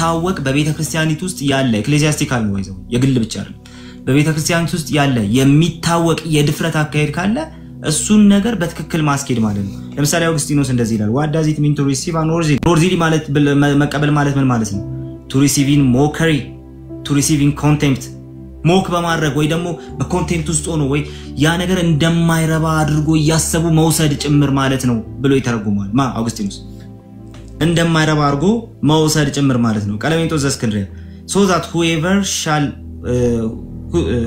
የሚታወቅ በቤተክርስቲያኒት ውስጥ ያለ ኤክሌሲያስቲካል ነው ይዘው የግል ብቻ አይደለም በቤተክርስቲያኒት ውስጥ ያለ የሚታወቅ የድፍረት አካሄድ ካለ እሱን ነገር በትክክል ማስኬድ ማለት ነው ለምሳሌ አውግስቲኖስ እንደዚህ ይላል what does it mean to receive an orzi ማለት መቀበል ማለት ምን ማለት ነው to receiving mockery to receiving contempt ሞክ በማድረግ ወይ ደግሞ በኮንቴምፕት ውስጥ ሆኖ ወይ ያ ነገር እንደማይረባ አድርጎ ያሰቡ መውሰድ ጭምር ማለት ነው ብሎ ይተረጉማል አውግስቲኖስ እንደማይረባ አድርጎ መውሰድ ጭምር ማለት ነው ቀለሜንጦስ ዘእስክንድርያ so that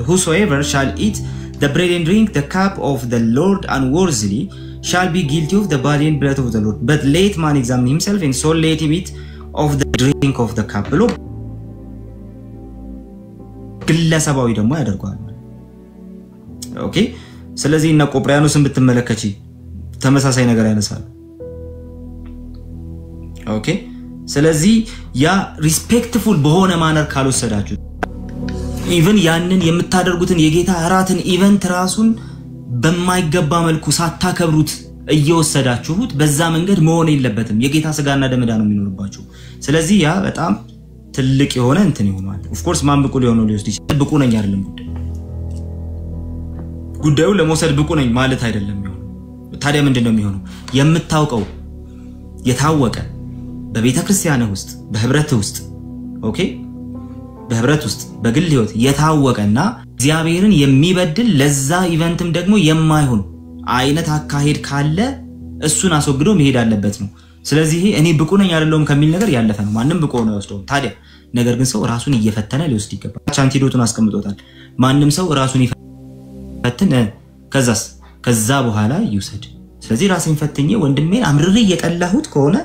whosoever shall eat the bread and drink the cup of the Lord unworthily shall be guilty of the body and blood of the Lord but let man examine himself and so let him eat of the drink of the cup ብሎ ግለሰባዊ ደግሞ ያደርጋል ኦኬ ስለዚህ እና ቆጵሪያኖስን ብትመለከቺ ተመሳሳይ ነገር ያነሳል ኦኬ ስለዚህ ያ ሪስፔክትፉል በሆነ ማነር ካልወሰዳችሁ ኢቭን ያንን የምታደርጉትን የጌታ እራትን ኢቨንት ራሱን በማይገባ መልኩ ሳታከብሩት እየወሰዳችሁት በዛ መንገድ መሆን የለበትም የጌታ ስጋና ደም ነው የሚኖርባችሁ ስለዚህ ያ በጣም ትልቅ የሆነ እንትን ይሆናል ኦፍ ኮርስ ማን ብቁ ሊሆን ነው ሊወስድ ይችላል ብቁ ነኝ አይደለም ጉዳዩ ለመውሰድ ብቁ ነኝ ማለት አይደለም ይሆን ታዲያ ምንድነው የሚሆነው የምታውቀው የታወቀ በቤተክርስቲያን ውስጥ በህብረት ውስጥ ኦኬ በህብረት ውስጥ በግል ህይወት የታወቀና እግዚአብሔርን የሚበድል ለዛ ኢቨንትም ደግሞ የማይሆን አይነት አካሄድ ካለ እሱን አስወግዶ መሄድ አለበት ነው ስለዚህ እኔ ብቁ ነኝ አይደለም ከሚል ነገር ያለፈ ነው ማንንም ብቁ ነው ያወስደው ታዲያ ነገር ግን ሰው ራሱን እየፈተነ ሊወስድ ይገባል አንቲዶቱን አስቀምጦታል ማንንም ሰው ራሱን ይፈትን ከዛ በኋላ ይውሰድ ስለዚህ ራስን ፈትኜ ወንድሜን አምርሬ እየጠላሁት ከሆነ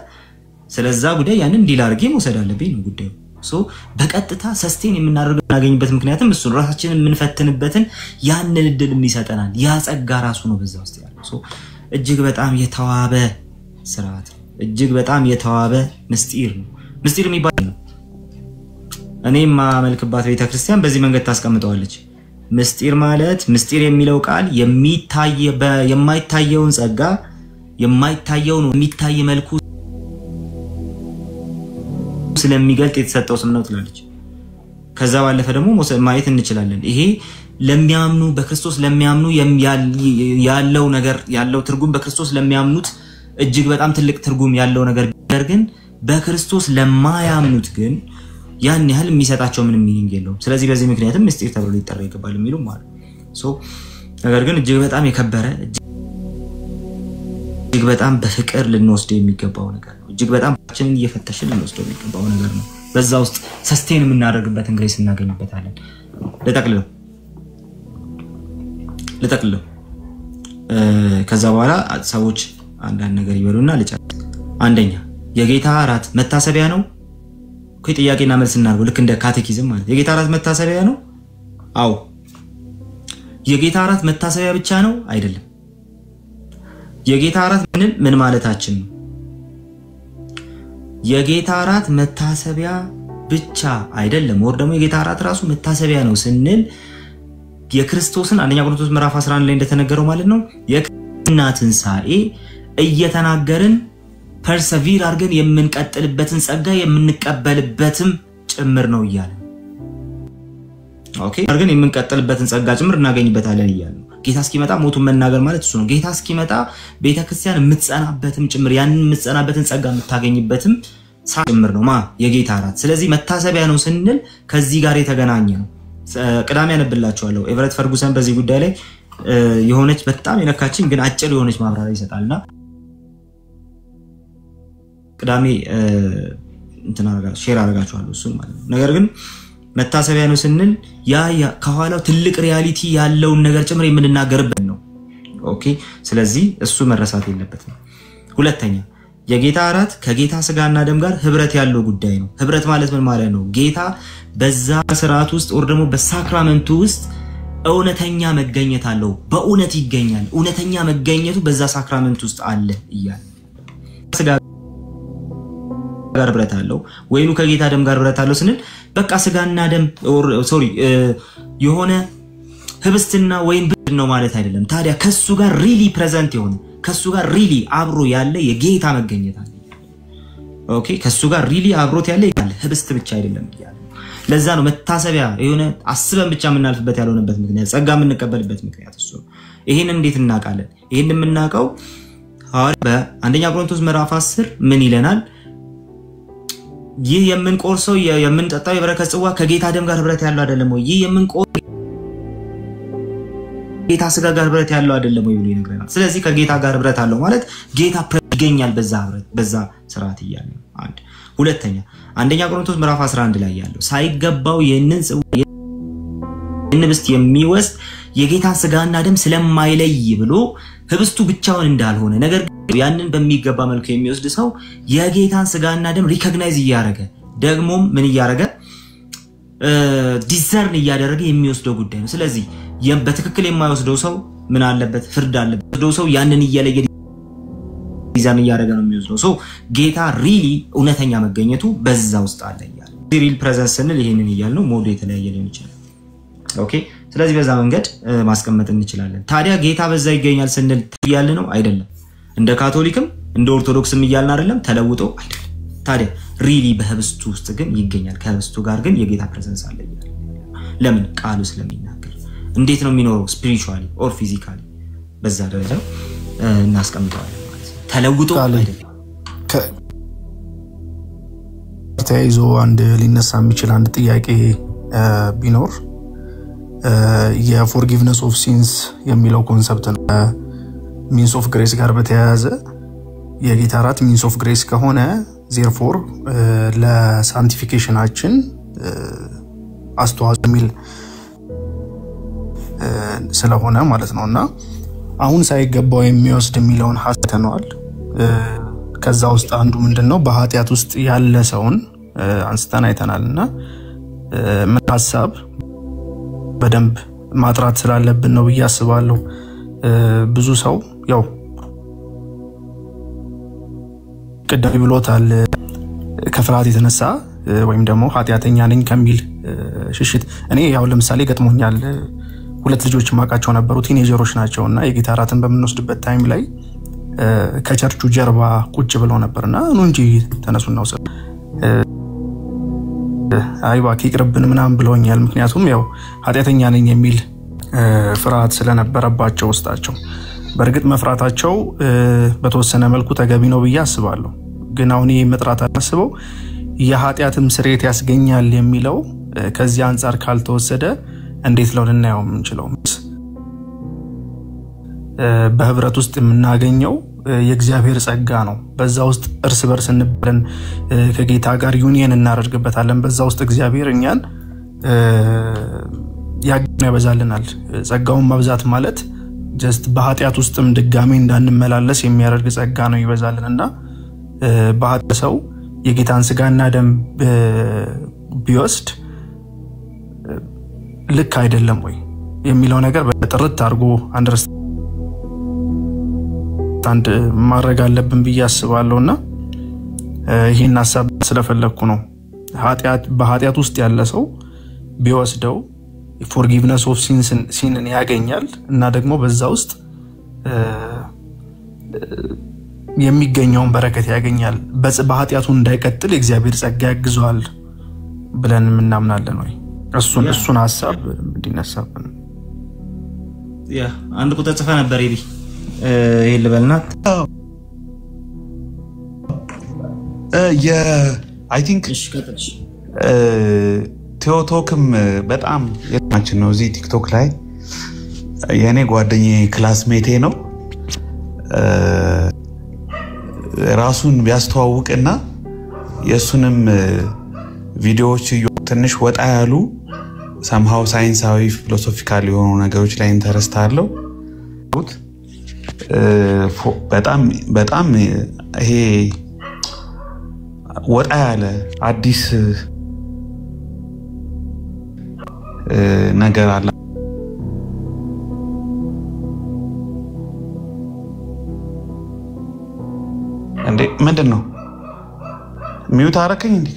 ስለዛ ጉዳይ ያንን ዲል አድርጌ መውሰድ አለብኝ ነው ጉዳዩ ሶ በቀጥታ ሰስቴን የምናደርገው እናገኝበት ምክንያቱም እሱ ራሳችንን የምንፈትንበትን ያንን እድልም ይሰጠናል ያ ጸጋ ራሱ ነው በዛው ውስጥ ያለው ሶ እጅግ በጣም የተዋበ ስርዓት እጅግ በጣም የተዋበ ምስጢር ነው ምስጢር የሚባል ነው እኔም ማመልክባት ቤተክርስቲያን በዚህ መንገድ ታስቀምጠዋለች ምስጢር ማለት ምስጢር የሚለው ቃል የማይታየውን ጸጋ የማይታየውን የሚታይ መልኩ ስለሚገልጥ የተሰጠው ስም ነው ትላለች ከዛ ባለፈ ደግሞ ማየት እንችላለን ይሄ ለሚያምኑ በክርስቶስ ለሚያምኑ ያለው ነገር ያለው ትርጉም በክርስቶስ ለሚያምኑት እጅግ በጣም ትልቅ ትርጉም ያለው ነገር ግን በክርስቶስ ለማያምኑት ግን ያን ያህል የሚሰጣቸው ምንም ሚኒንግ የለውም ስለዚህ በዚህ ምክንያትም ምስጢር ተብሎ ሊጠራ ይገባል የሚሉ ማለት ሶ ነገር ግን እጅግ በጣም የከበረ እጅግ በጣም በፍቅር ልንወስደው የሚገባው ነገር ነው እጅግ በጣም ባችንን እየፈተሽን ልንወስደው የሚገባው ነገር ነው በዛ ውስጥ ሰስቴን የምናደርግበትን ግሬስ እናገኝበታለን ለጠቅልለው ከዛ በኋላ ሰዎች አንዳንድ ነገር ይበሉና ልጨርስ አንደኛ የጌታ እራት መታሰቢያ ነው ከጥያቄና መልስ እናርገው ልክ እንደ ካቴኪዝም ማለት የጌታ እራት መታሰቢያ ነው አው የጌታ እራት መታሰቢያ ብቻ ነው አይደለም የጌታ እራት ምን ማለታችን ነው የጌታ እራት መታሰቢያ ብቻ አይደለም ወር ደግሞ የጌታ እራት ራሱ መታሰቢያ ነው ስንል የክርስቶስን አንደኛ ቆሮንቶስ ምዕራፍ 11 ላይ እንደተነገረው ማለት ነው የክርስቶስን ትንሳኤ እየተናገርን ፐርሰቪር አድርገን የምንቀጥልበትን ጸጋ የምንቀበልበትም ጭምር ነው ይያለ ኦኬ አድርገን የምንቀጥልበትን ጸጋ ጭምር እናገኝበታለን ይያለ ጌታ እስኪመጣ ሞቱን መናገር ማለት እሱ ነው ጌታ እስኪመጣ ቤተክርስቲያን የምትጸናበትም ጭምር ያንን የምትጸናበትን ጸጋ የምታገኝበትም ጭምር ነው የጌታ እራት ስለዚህ መታሰቢያ ነው ስንል ከዚህ ጋር የተገናኘ ነው ቅዳሜ ያነብላችኋለሁ ኤቨረት ፈርጉሰን በዚህ ጉዳይ ላይ የሆነች በጣም የነካችን ግን አጭር የሆነች ማብራሪያ ይሰጣልና ቅዳሜ እንትና ሼር አድርጋችኋለሁ እሱ ማለት ነው ነገር ግን መታሰቢያ ነው ስንል ያ ከኋላው ትልቅ ሪያሊቲ ያለው ነገር ጭምር የምንናገርበት ነው ኦኬ ስለዚህ እሱ መረሳት የለበትም ሁለተኛ የጌታ እራት ከጌታ ስጋና ደም ጋር ህብረት ያለው ጉዳይ ነው ህብረት ማለት ምን ማለት ነው ጌታ በዛ ስርዓት ውስጥ ወር ደግሞ በሳክራመንቱ ውስጥ እውነተኛ መገኘት አለው በእውነት ይገኛል እውነተኛ መገኘቱ በዛ ሳክራመንት ውስጥ አለ ይያል ስጋ ጋር ህብረት አለው ወይኑ ከጌታ ደም ጋር ህብረት አለው ስንል በቃ ስጋና ደም የሆነ ህብስትና ወይን ብድ ነው ማለት አይደለም ታዲያ ከሱ ጋር ሪሊ ፕሬዘንት ይሆን ከሱ ጋር ሪሊ አብሮ ያለ የጌታ መገኘት አለ ኦኬ ከሱ ጋር ሪሊ አብሮት ያለ ይላል ህብስት ብቻ አይደለም ይላል ለዛ ነው መታሰቢያ የሆነ አስበን ብቻ ምናልፍበት ያልሆነበት ምክንያት ጸጋ ምንቀበልበት ምክንያት እሱ ይሄንን እንዴት እናቃለን ይሄንን የምናቀው በአንደኛ ቆሮንቶስ ምዕራፍ 10 ምን ይለናል ይህ የምንቆርሰው የምንጠጣው የበረከት ጽዋ ከጌታ ደም ጋር ህብረት ያለው አይደለም ወይ ይህ የምንቆርሰው ጌታ ስጋ ጋር ህብረት ያለው አይደለም ወይ ብሎ ይነግረናል ስለዚህ ከጌታ ጋር ህብረት አለው ማለት ጌታ ይገኛል በዛ ህብረት በዛ ስርዓት ይያል አንድ ሁለተኛ አንደኛ ቆሮንቶስ ምዕራፍ 11 ላይ ያለው ሳይገባው የነን ጽዋ የንብስት የሚወስድ የጌታን ስጋና ደም ስለማይለይ ብሎ ህብስቱ ብቻውን እንዳልሆነ ነገር ግን ያንን በሚገባ መልኩ የሚወስድ ሰው የጌታን ስጋና ደም ሪኮግናይዝ ያያረገ ደግሞ ምን ያያረገ ዲዘርን ያያደረገ የሚወስደው ጉዳይ ነው ስለዚህ በትክክል የማይወስደው ሰው ምን አለበት ፍርድ አለበት ሰው ያንን ይያለየ ዲዛን ያያረገ ነው የሚወስደው ሰው ጌታ ሪሊ እውነተኛ መገኘቱ በዛ ውስጥ አለ ይላል ሪል ፕሬዘንስ ስንል ይሄንን ይያል ነው ሞድ የተለያየ ሊሆን ይችላል ኦኬ ስለዚህ በዛ መንገድ ማስቀመጥ እንችላለን ታዲያ ጌታ በዛ ይገኛል ስንል ይያል ነው አይደለም እንደ ካቶሊክም እንደ ኦርቶዶክስም ይያልን አይደለም ተለውጦ አይደለም ታዲያ ሪሊ በህብስቱ ውስጥ ግን ይገኛል ከህብስቱ ጋር ግን የጌታ ፕሬዘንስ አለ ይላል ለምን ቃሉ ስለሚናገር እንዴት ነው የሚኖረው ስፒሪቹዋሊ ኦር ፊዚካሊ በዛ ደረጃ እናስቀምጣለን ማለት ነው ተለውጦ አይደለም ተይዞ አንድ ሊነሳ የሚችል አንድ ጥያቄ ቢኖር የፎርጊቭነስ ኦፍ ሲንስ የሚለው ኮንሰፕት ነው ሚንስ ኦፍ ግሬስ ጋር በተያያዘ የጌታ ራት ሚንስ ኦፍ ግሬስ ከሆነ therefore ለሳንቲፊኬሽናችን አስተዋጽኦ የሚል ስለሆነ ማለት ነውና አሁን ሳይገባው የሚወስድ የሚለውን ሐሰተናል ከዛ ውስጥ አንዱ ምንድነው በኃጢያት ውስጥ ያለ ሰውን አንስተን አይተናልና ምን ሐሳብ በደንብ ማጥራት ስላለብን ነው በያስባለሁ ብዙ ሰው ያው ቀደም ብሎታል ከፍርሃት የተነሳ ወይም ደግሞ ኃጢያተኛ ነኝ ከሚል ሽሽት እኔ ያው ለምሳሌ ገጥሞኛል ሁለት ልጆች ማቃቸው ነበሩ ቲኔጀሮች ናቸውና የጌታ ራትን በመንወስድበት ታይም ላይ ከቸርቹ ጀርባ ቁጭ ብለው ነበርና ነው እንጂ ተነሱና ወሰ አይባ ከቅርብን ምናም ብለውኛል ምክንያቱም ያው ኃጢያተኛ ነኝ የሚል ፍርሃት ስለነበረባቸው ውስጣቸው በርግጥ መፍራታቸው በተወሰነ መልኩ ተገቢ ነው በያስባለሁ ግን አሁን መጥራት አስበው የኃጢያትም ስሬት ያስገኛል የሚለው ከዚህ አንፃር ካልተወሰደ እንዴት ነው ልናየው የምንችለው በህብረት ውስጥ የምናገኘው የእግዚአብሔር ጸጋ ነው በዛ ውስጥ እርስ በርስ እንበለን ከጌታ ጋር ዩኒየን እናደርግበታለን በዛ ውስጥ እግዚአብሔር እኛን ያበዛልናል ጸጋውን ማብዛት ማለት just በኃጢያት ውስጥም ድጋሜ እንዳንመላለስ የሚያደርግ ጸጋ ነው ይበዛልንና በኃጢያት ሰው የጌታን ስጋና ደም ቢወስድ ልክ አይደለም ወይ የሚለው ነገር በጥርት አድርጎ አንደርስታንድ ማድረግ አለብን በያስባለሁና ይሄን ሐሳብ ስለፈለኩ ነው በኃጢያት ውስጥ ያለ ሰው ቢወስደው forgiveness of sin ያገኛል እና ደግሞ በዛ ውስጥ የሚገኘውን በረከት ያገኛል በኃጢያቱ እንዳይቀጥል እግዚአብሔር ጸጋ ያግዟል ብለን ምናምናለን ወይ እሱን ሐሳብ እንዲነሳብን ያ አንድ ቁጥር ጽፈ ነበር ይቢ ይሄ ልበልና I think ቴዎቶክም በጣም የማችን ነው እዚ ቲክቶክ ላይ የኔ ጓደኛዬ ክላስሜቴ ነው ራሱን ቢያስተዋውቅና የሱንም ቪዲዮዎች ትንሽ ወጣ ያሉ somehow ሳይንሳዊ ፊሎሶፊካል የሆኑ ነገሮች ላይ ኢንተረስት አለው በጣም ይሄ ወጣ ያለ አዲስ ነገር አለ እንዴ ምንድነው ሚውት አረከኝ እንዴ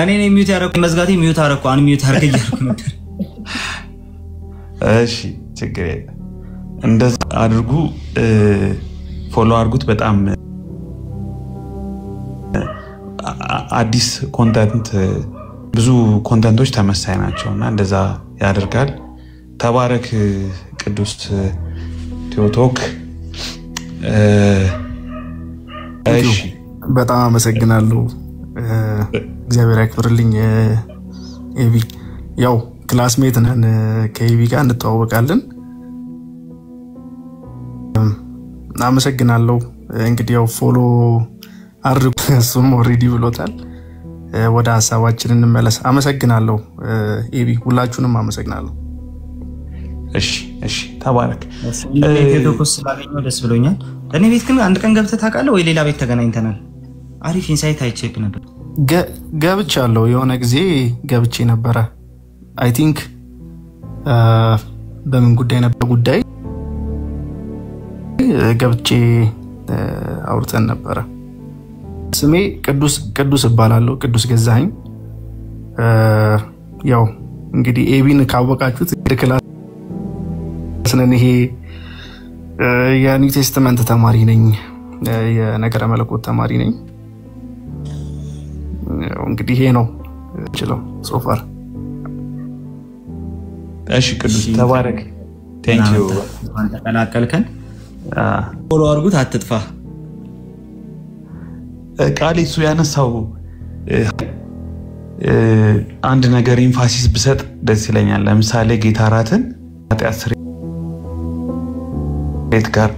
እኔ ነኝ ሚውት ያረኩ መዝጋቴ ሚውት አረኩ አን ሚውት አረከኝ ያረኩ ነበር እሺ ችግር የለም እንደዛ አድርጉ ፎሎ አድርጉት በጣም አዲስ ኮንተንት ብዙ ኮንተንቶች ተመሳሳይ ናቸውና እንደዛ ያደርጋል። ተባረክ ቅዱስ ቴዎቶክ። እሺ በጣም አመሰግናለሁ። እግዚአብሔር ያክብርልኝ። ኤቢ ያው ክላስሜት ነን፣ ከኤቢ ጋር እንተዋወቃለን። አመሰግናለሁ። እንግዲህ ያው ፎሎ አድርጉ፣ እሱም ኦሬዲ ብሎታል። ወደ ሐሳባችን እንመለስ። አመሰግናለሁ ኤቢ፣ ሁላችሁንም አመሰግናለሁ። እሺ ተባረክ። ቴዎቶኮስ ስላገኘው ደስ ብሎኛል። እኔ ቤት ግን አንድ ቀን ገብተህ ታውቃለህ ወይ? ሌላ ቤት ተገናኝተናል። አሪፍ ኢንሳይት አይቼክ ነበር። ገብቻለሁ፣ የሆነ ጊዜ ገብቼ ነበረ። አይ ቲንክ በምን ጉዳይ ነበር ጉዳይ ገብቼ አውርተን ነበረ። ስሜ ቅዱስ እባላለሁ፣ ቅዱስ ገዛኸኝ። ያው እንግዲህ ኤቢን ካወቃችሁት ክላስ ነን። ይሄ የኒው ቴስተመንት ተማሪ ነኝ፣ የነገረ መለኮት ተማሪ ነኝ። እንግዲህ ይሄ ነው እችለው ሶፋር። እሺ ቅዱስ ተባረክ። ቴንክ ዩ አንተ ተቀላቀልከን። ፎሎ አድርጉት፣ አትጥፋ። ቃል እሱ ያነሳው አንድ ነገር ኢንፋሲስ ብሰጥ ደስ ይለኛል። ለምሳሌ ጌታ ራትን ኃጢአት ስርየት ጋር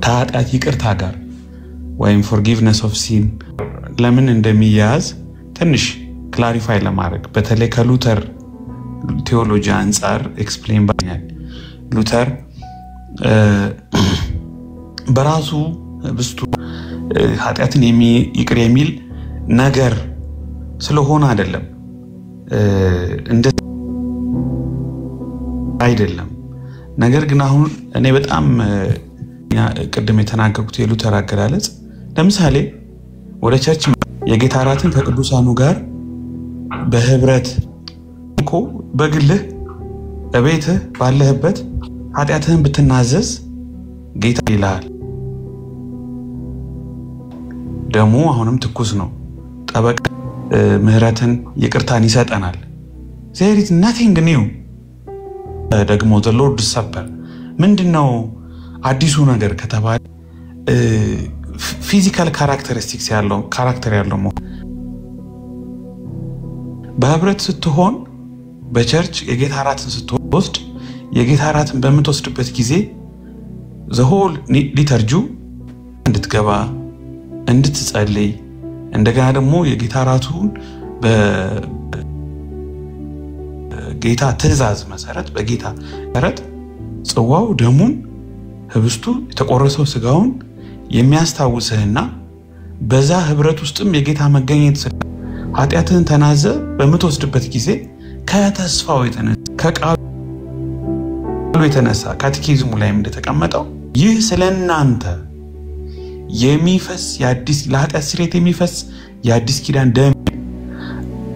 ከኃጢአት ይቅርታ ጋር ወይም ፎርጊቭነስ ኦፍ ሲን ለምን እንደሚያያዝ ትንሽ ክላሪፋይ ለማድረግ በተለይ ከሉተር ቴዎሎጂ አንፃር ኤክስፕሌን ባኛል። ሉተር በራሱ ብስቱ ኃጢአትን ይቅር የሚል ነገር ስለሆነ አይደለም አይደለም። ነገር ግን አሁን እኔ በጣም ቅድም የተናገርኩት የሉተር አገላለጽ ለምሳሌ ወደ ቸርች የጌታ ራትን ከቅዱሳኑ ጋር በህብረት እኮ በግልህ በቤትህ ባለህበት ኃጢአትህን ብትናዘዝ ጌታ ይላል። ደሙ አሁንም ትኩስ ነው፣ ጠበቅ ምህረትን ይቅርታን ይሰጠናል። there is nothing new። ደግሞ the Lord's Supper ምንድነው አዲሱ ነገር ከተባለ ፊዚካል ካራክተሪስቲክስ ያለው ካራክተር ያለው በህብረት ስትሆን በቸርች የጌታ ራትን ስትወስድ የጌታ ራትን በመተወስድበት ጊዜ the whole liturgy እንድትገባ እንድትጸልይ እንደገና ደግሞ የጌታ ራቱን በጌታ ትእዛዝ መሰረት በጌታ መሰረት ጽዋው ደሙን ህብስቱ የተቆረሰው ስጋውን የሚያስታውስህና በዛ ህብረት ውስጥም የጌታ መገኘት ኃጢአትህን ተናዘ በመተወስድበት ጊዜ ከተስፋው የተነሳ ከቃሉ የተነሳ ካቴኪዝሙ ላይ እንደተቀመጠው ይህ ስለናንተ የሚፈስ የአዲስ ለኃጢአት ስርየት የሚፈስ የአዲስ ኪዳን ደም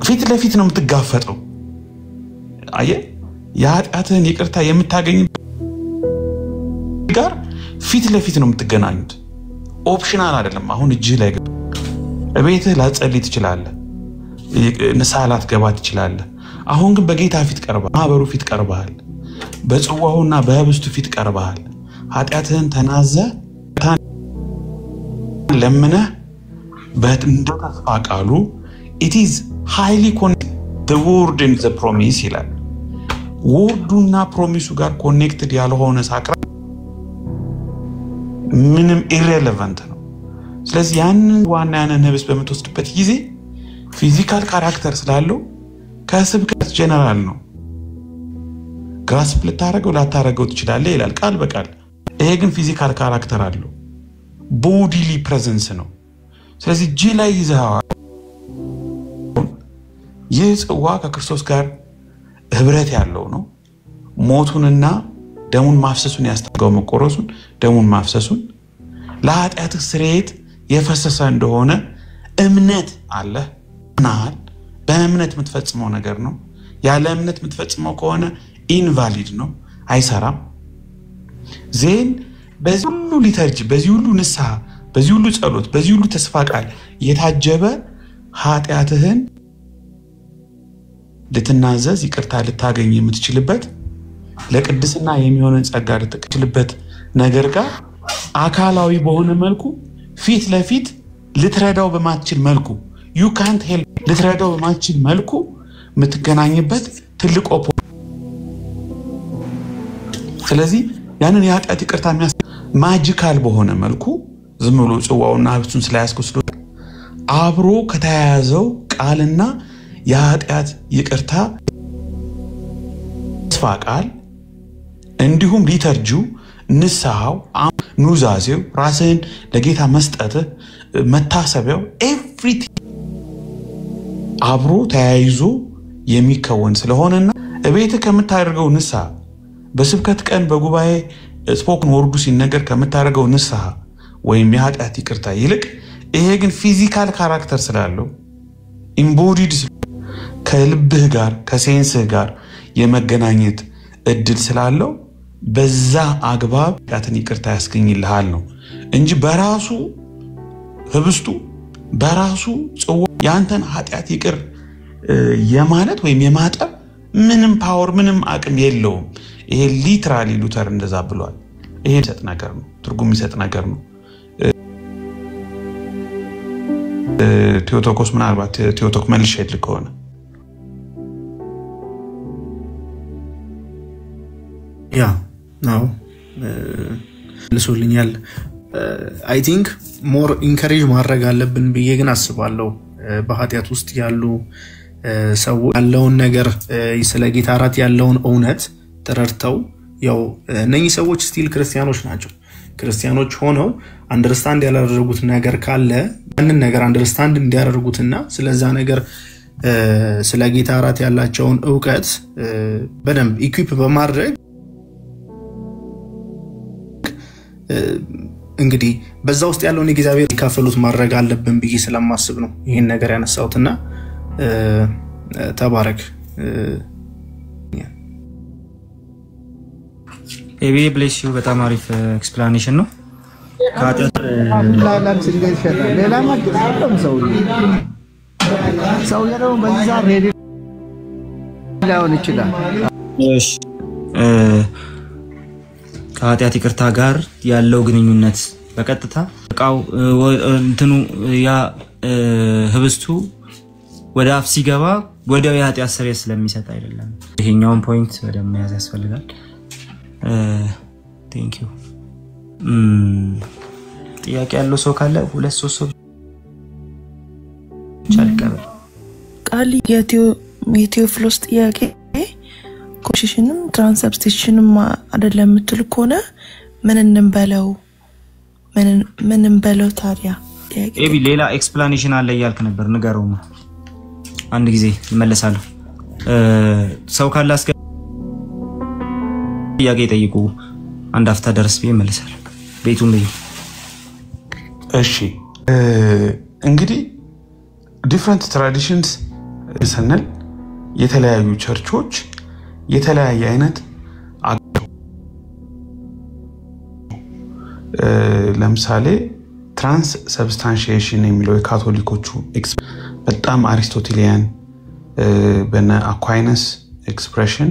ፊት ለፊት ነው የምትጋፈጠው። አየ የኃጢአትህን ይቅርታ የምታገኝ ጋር ፊት ለፊት ነው የምትገናኙት። ኦፕሽናል አይደለም። አሁን እጅ ላይ እቤትህ ላጸልይ ትችላለህ፣ ንስሐ ላትገባ ትችላለህ። አሁን ግን በጌታ ፊት ቀርበሃል፣ ማህበሩ ፊት ቀርበሃል፣ በጽዋውና በህብስቱ ፊት ቀርበሃል። ኃጢአትህን ተናዘ ለምነ በእንደ ተስፋ ቃሉ it is highly connected the word and the promise ይላል። ወርዱና ፕሮሚሱ ጋር ኮኔክትድ ያልሆነ ሳክራ ምንም ኢሬሌቫንት ነው። ስለዚህ ያንን ህብስት በመተወስድበት ጊዜ ፊዚካል ካራክተር ስላለው ከስብከት ጀነራል ነው። ግራስፕ ልታረገው ላታረገው ትችላለህ ይላል ቃል በቃል። ይሄ ግን ፊዚካል ካራክተር አለው፣ ቦዲሊ ፕሬዘንስ ነው። ስለዚህ እጅ ላይ ይዘሃል። ይህ ጽዋ ከክርስቶስ ጋር ህብረት ያለው ነው። ሞቱንና ደሙን ማፍሰሱን ያስተጋው መቆረሱን ደሙን ማፍሰሱን ለኃጢአት ስርየት የፈሰሰ እንደሆነ እምነት አለ። በእምነት የምትፈጽመው ነገር ነው። ያለ እምነት የምትፈጽመው ከሆነ ኢንቫሊድ ነው፣ አይሰራም። ዜን በዚህ ሁሉ ሊተርጂ በዚህ ሁሉ ንስሐ በዚህ ሁሉ ጸሎት በዚህ ሁሉ ተስፋ ቃል የታጀበ ኃጢአትህን ልትናዘዝ ይቅርታ ልታገኝ የምትችልበት ለቅድስና የሚሆነን ጸጋ ልትቀበልበት ነገር ጋር አካላዊ በሆነ መልኩ ፊት ለፊት ልትረዳው በማትችል መልኩ you can't help ልትረዳው በማትችል መልኩ የምትገናኝበት ትልቅ ስለዚህ ያንን የኃጢአት ይቅርታ ማጂካል በሆነ መልኩ ዝም ብሎ ጽዋውና ህብስቱን ስላያስከስሉ አብሮ ከተያያዘው ቃልና የኃጢአት ይቅርታ ተስፋ ቃል እንዲሁም ሊተርጂው ንስሐው ኑዛዜው ራስን ለጌታ መስጠት መታሰቢያው ኤቭሪቲንግ አብሮ ተያይዞ የሚከወን ስለሆነና እቤት ከምታደርገው ንስሐ በስብከት ቀን በጉባኤ ስፖክን ወርዱ ሲነገር ከምታደርገው ንስሐ ወይም የኃጢአት ይቅርታ ይልቅ ይሄ ግን ፊዚካል ካራክተር ስላለው ኢምቦዲድ ከልብህ ጋር ከሴንስህ ጋር የመገናኘት እድል ስላለው በዛ አግባብ ኃጢአትን ይቅርታ ያስገኝልሃል ነው እንጂ በራሱ ህብስቱ በራሱ ጽዋ ያንተን ኃጢአት ይቅር የማለት ወይም የማጠብ ምንም ፓወር ምንም አቅም የለውም። ይሄ ሊትራሊ ሉተር እንደዛ ብሏል። ይሄ ሰጥ ነገር ነው፣ ትርጉም ይሰጥ ነገር ነው። ቴዎቶኮስ ምናልባት ቴዎቶክ መልሽ ሄድል ከሆነ ያ ነው ልሶልኛል። አይ ቲንክ ሞር ኢንከሬጅ ማድረግ አለብን ብዬ ግን አስባለሁ። በኃጢአት ውስጥ ያሉ ሰዎች ያለውን ነገር ስለ ጌታ ራት ያለውን እውነት ተረድተው ያው እነኚህ ሰዎች ስቲል ክርስቲያኖች ናቸው። ክርስቲያኖች ሆነው አንደርስታንድ ያላደረጉት ነገር ካለ ያንን ነገር አንደርስታንድ እንዲያደርጉትና ስለዛ ነገር ስለ ጌታ ራት ያላቸውን ዕውቀት በደንብ ኢኩዊፕ በማድረግ እንግዲህ በዛ ውስጥ ያለውን የእግዚአብሔር ይካፈሉት ማድረግ አለብን ብዬ ስለማስብ ነው ይሄን ነገር ያነሳውትና ተባረክ። ኤቢ ብሌስ ዩ በጣም አሪፍ ኤክስፕላኔሽን ነው። ላላም ሲገሸታ ሌላ ማግስቱም ሰው ያለው በዛ ሬዲ ላውን ይችላል። እሺ ከኃጢአት ይቅርታ ጋር ያለው ግንኙነት በቀጥታ ቃው እንትኑ ያ ህብስቱ ወደ አፍ ሲገባ ወዲያው የኃጢአት ስርየት ስለሚሰጥ አይደለም። ይሄኛውን ፖይንት በደንብ መያዝ ያስፈልጋል። ቴንክ ዩ። ጥያቄ ያለው ሰው ካለ ሁለት ሶስት ሰው ቻልቀበል ቃል የቴዎፍሎስ ጥያቄ ኮሽሽንም ትራንስብስቲሽንም አይደለም የምትል ከሆነ ምን እንበለው ታዲያ? ኤቢ ሌላ ኤክስፕላኔሽን አለ ያልክ ነበር ንገረውማ። አንድ ጊዜ ይመለሳለሁ። ሰው ካለ አስገ ጥያቄ ጠይቁ። አንድ አፍታ ደርስ ይመለሳል። ቤቱን ልዩ። እሺ እንግዲህ ዲፈረንት ትራዲሽንስ ስንል የተለያዩ ቸርቾች የተለያየ አይነት ለምሳሌ ትራንስ ሰብስታንሺዬሽን የሚለው የካቶሊኮቹ በጣም አሪስቶቴሊያን በነ አኳይነስ ኤክስፕሬሽን